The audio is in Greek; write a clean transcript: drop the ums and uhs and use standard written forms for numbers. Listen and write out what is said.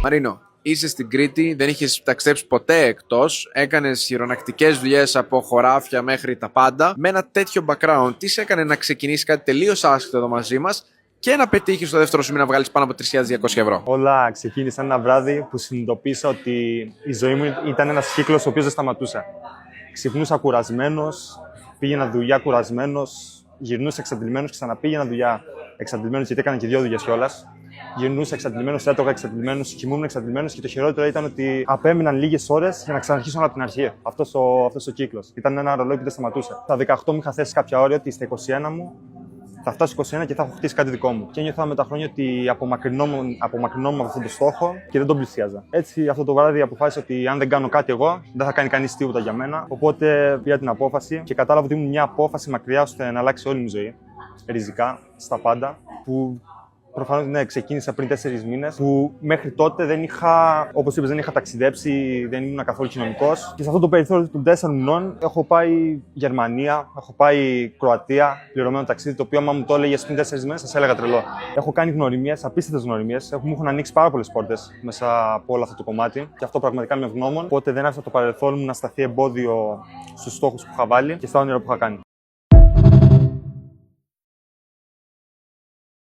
Μαρίνο, είσαι στην Κρήτη, δεν είχες ταξιδέψει ποτέ εκτός, έκανες χειρονακτικές δουλειές από χωράφια μέχρι τα πάντα. Με ένα τέτοιο background, τι σε έκανε να ξεκινήσεις κάτι τελείως άσχετο εδώ μαζί μας και να πετύχεις στο δεύτερο σου μήνα να βγάλεις πάνω από 3.200 ευρώ. Όλα ξεκίνησαν ένα βράδυ που συνειδητοποίησα ότι η ζωή μου ήταν ένας κύκλος ο οποίος δεν σταματούσε. Ξυπνούσα κουρασμένος, πήγαινα δουλειά κουρασμένος, γυρνούσα εξαντλημένος και ξαναπήγαινα δουλειά εξαντλημένος, γιατί έκανα και 2 δουλειές κιόλας. Γυρνούσα εξαντλημένος, έτρωγα εξαντλημένος, κοιμούμουν εξαντλημένος και το χειρότερο ήταν ότι απέμειναν λίγες ώρες για να ξαναρχίσω από την αρχή. Αυτός ο κύκλος. Ήταν ένα ρολόι που δεν σταματούσε. Στα 18 μου είχα θέσει κάποια όρια ότι στα 21 μου θα φτάσω 21 και θα έχω χτίσει κάτι δικό μου. Και νιώθα με τα χρόνια ότι απομακρυνόμουν από αυτόν τον στόχο και δεν τον πλησίαζα. Έτσι, αυτό το βράδυ αποφάσισα ότι αν δεν κάνω κάτι εγώ, δεν θα κάνει κανείς τίποτα για μένα. Οπότε πήρα την απόφαση και κατάλαβα ότι ήμουν μια απόφαση μακριά ώστε να αλλάξει όλη μου ζωή. Ριζικά, στα πάντα. Που προφανώς ναι, ξεκίνησα πριν 4 μήνες, που μέχρι τότε δεν είχα, όπως είπες, δεν είχα ταξιδέψει, δεν ήμουν καθόλου κοινωνικός. Και σε αυτό το περιθώριο των 4 μηνών έχω πάει Γερμανία, έχω πάει Κροατία, πληρωμένο ταξίδι, το οποίο άμα μου το έλεγες πριν 4 μήνες, σας έλεγα τρελό. Έχω κάνει γνωριμίες, απίστευτες γνωριμίες, μου έχουν ανοίξει πάρα πολλές πόρτες μέσα από όλο αυτό το κομμάτι και αυτό πραγματικά είμαι ευγνώμων. Οπότε δεν άφησα το παρελθόν μου να σταθεί εμπόδιο στους στόχους που είχα βάλει και στα όνειρα που είχα κάνει.